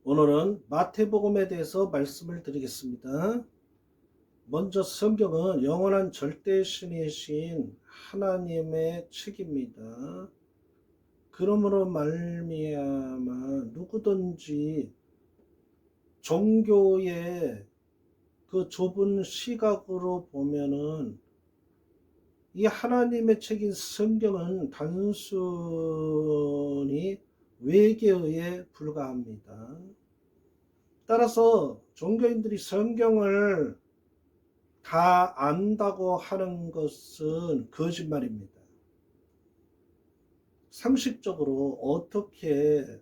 오늘은 마태복음에 대해서 말씀을 드리겠습니다. 먼저 성경은 영원한 절대신이신 하나님의 책입니다. 그러므로 말미암아 누구든지 종교의 그 좁은 시각으로 보면은 이 하나님의 책인 성경은 단순히 외계어에 불과합니다. 따라서 종교인들이 성경을 다 안다고 하는 것은 거짓말입니다. 상식적으로 어떻게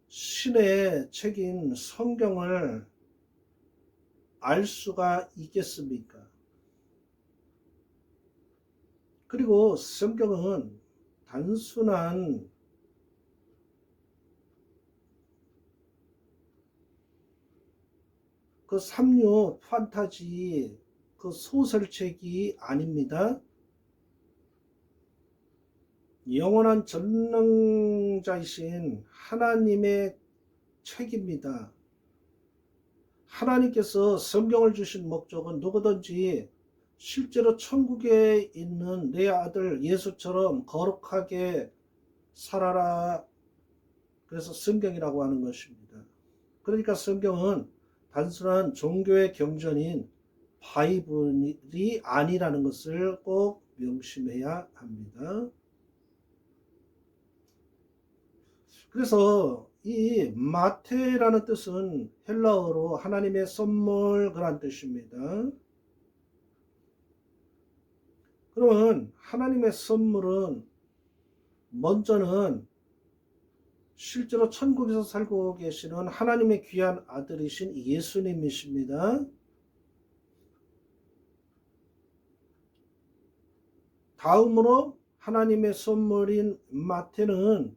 신의 책인 성경을 알 수가 있겠습니까? 그리고 성경은 단순한 그 삼류 판타지 그 소설책이 아닙니다. 영원한 전능자이신 하나님의 책입니다. 하나님께서 성경을 주신 목적은 누구든지 실제로 천국에 있는 내 아들 예수처럼 거룩하게 살아라. 그래서 성경이라고 하는 것입니다. 그러니까 성경은 단순한 종교의 경전인 바이블이 아니라는 것을 꼭 명심해야 합니다. 그래서 이 마테라는 뜻은 헬라어로 하나님의 선물 그란 뜻입니다. 그러면 하나님의 선물은 먼저는 실제로 천국에서 살고 계시는 하나님의 귀한 아들이신 예수님이십니다. 다음으로 하나님의 선물인 마태는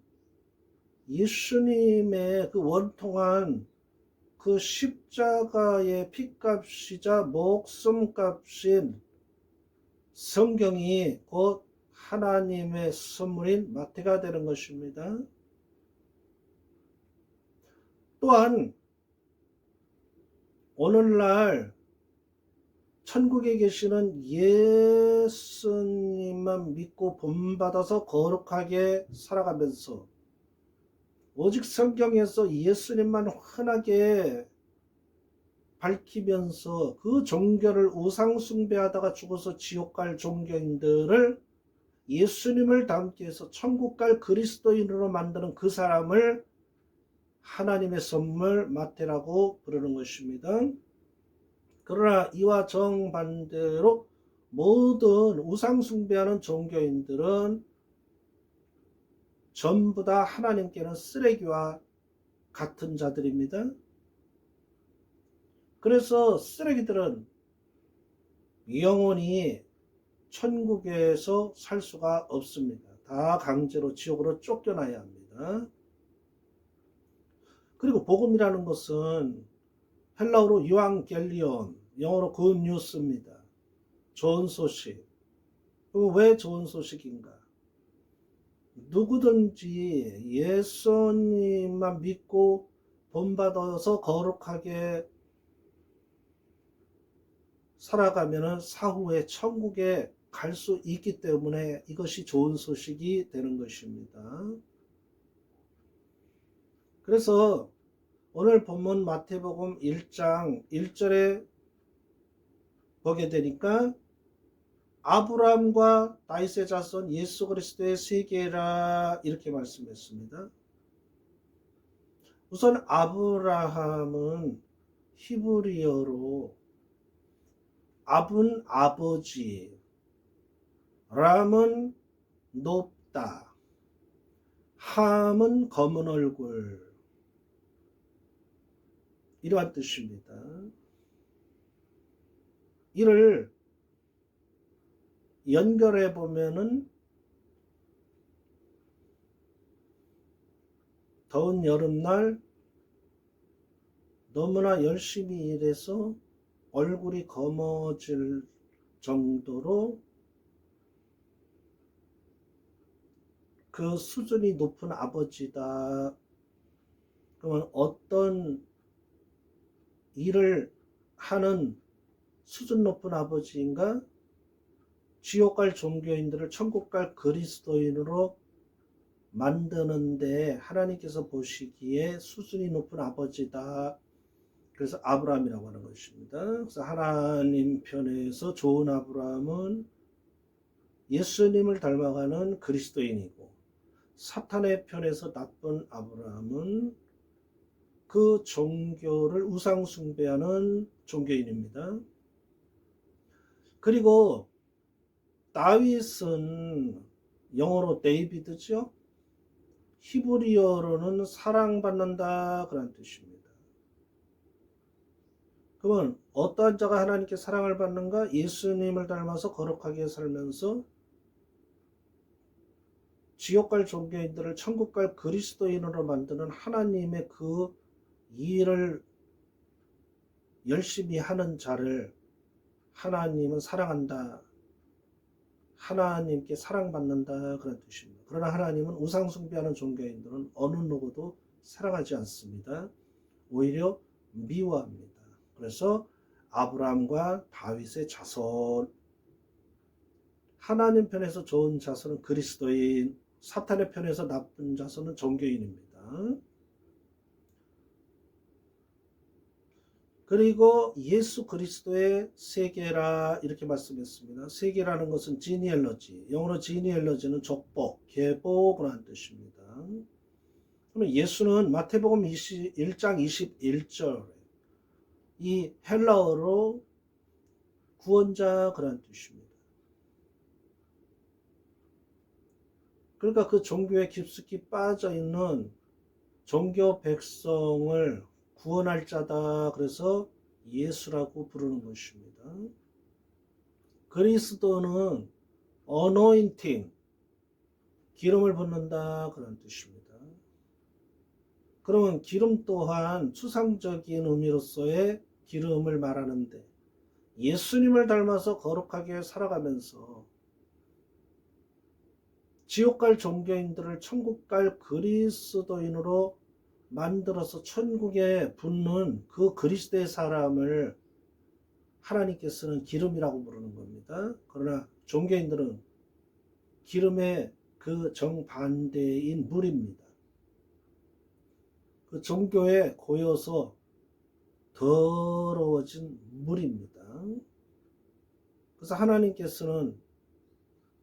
예수님의 그 원통한 그 십자가의 피값이자 목숨값인 성경이 곧 하나님의 선물인 마태가 되는 것입니다. 또한 오늘날 천국에 계시는 예수님만 믿고 본받아서 거룩하게 살아가면서 오직 성경에서 예수님만 흔하게 밝히면서 그 종교를 우상 숭배하다가 죽어서 지옥 갈 종교인들을 예수님을 닮게 해서 천국 갈 그리스도인으로 만드는 그 사람을 하나님의 선물 마태라고 부르는 것입니다. 그러나 이와 정반대로 모든 우상 숭배하는 종교인들은 전부 다 하나님께는 쓰레기와 같은 자들입니다. 그래서 쓰레기들은 영원히 천국에서 살 수가 없습니다. 다 강제로 지옥으로 쫓겨나야 합니다. 그리고 복음이라는 것은 헬라어로 이왕겔리온, 영어로 굿뉴스입니다. 좋은 소식. 왜 좋은 소식인가? 누구든지 예수님만 믿고 본받아서 거룩하게 살아가면 사후에 천국에 갈 수 있기 때문에 이것이 좋은 소식이 되는 것입니다. 그래서 오늘 본문 마태복음 1장 1절에 보게 되니까 아브라함과 다윗의 자손 예수 그리스도의 세계라 이렇게 말씀했습니다. 우선 아브라함은 히브리어로 ab은 아버지, 람은 높다, 함은 검은 얼굴 이러한 뜻입니다. 이를 연결해 보면은 더운 여름날 너무나 열심히 일해서 얼굴이 검어질 정도로 그 수준이 높은 아버지다. 그러면 어떤 일을 하는 수준 높은 아버지인가? 지옥 갈 종교인들을 천국 갈 그리스도인으로 만드는데 하나님께서 보시기에 수준이 높은 아버지다. 그래서 아브라함이라고 하는 것입니다. 그래서 하나님 편에서 좋은 아브라함은 예수님을 닮아가는 그리스도인이고, 사탄의 편에서 나쁜 아브라함은 그 종교를 우상 숭배하는 종교인입니다. 그리고 다윗은 영어로 데이비드죠. 히브리어로는 사랑받는다 그런 뜻입니다. 그러면 어떠한 자가 하나님께 사랑을 받는가? 예수님을 닮아서 거룩하게 살면서 지옥 갈 종교인들을 천국 갈 그리스도인으로 만드는 하나님의 그 일을 열심히 하는 자를 하나님은 사랑한다. 하나님께 사랑받는다 그런 뜻입니다. 그러나 하나님은 우상 숭배하는 종교인들은 어느 누구도 사랑하지 않습니다. 오히려 미워합니다. 그래서 아브라함과 다윗의 자손, 하나님 편에서 좋은 자손은 그리스도인, 사탄의 편에서 나쁜 자손은 종교인입니다. 그리고 예수 그리스도의 세계라 이렇게 말씀했습니다. 세계라는 것은 지니엘러지, 영어로 지니엘러지는 족보, 계보라는 뜻입니다. 그러면 예수는 마태복음 1장 21절에 이 헬라어로 구원자 그런 뜻입니다. 그러니까 그 종교에 깊숙이 빠져 있는 종교 백성을 구원할 자다. 그래서 예수라고 부르는 것입니다. 그리스도는 anointing, 기름을 붓는다 그런 뜻입니다. 그러면 기름 또한 추상적인 의미로서의 기름을 말하는데, 예수님을 닮아서 거룩하게 살아가면서 지옥 갈 종교인들을 천국 갈 그리스도인으로 만들어서 천국에 붙는 그 그리스도의 사람을 하나님께서는 기름이라고 부르는 겁니다. 그러나 종교인들은 기름의 그 정반대인 물입니다. 그 종교에 고여서 더러워진 물입니다. 그래서 하나님께서는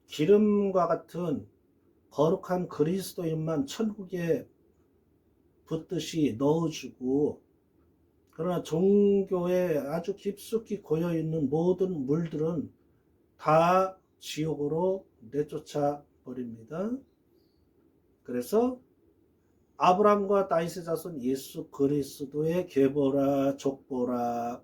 기름과 같은 거룩한 그리스도인만 천국에 붙듯이 넣어주고, 그러나 종교에 아주 깊숙이 고여있는 모든 물들은 다 지옥으로 내쫓아 버립니다. 그래서 아브라함과 다윗의 자손 예수 그리스도의 계보라, 족보라.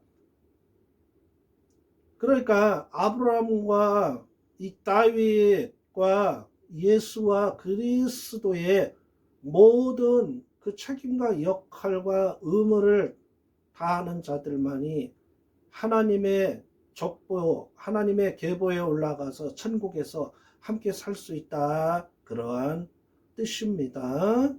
그러니까 아브라함과 이 다윗과 예수와 그리스도의 모든 그 책임과 역할과 의무를 다하는 자들만이 하나님의 족보, 하나님의 계보에 올라가서 천국에서 함께 살 수 있다. 그러한 뜻입니다.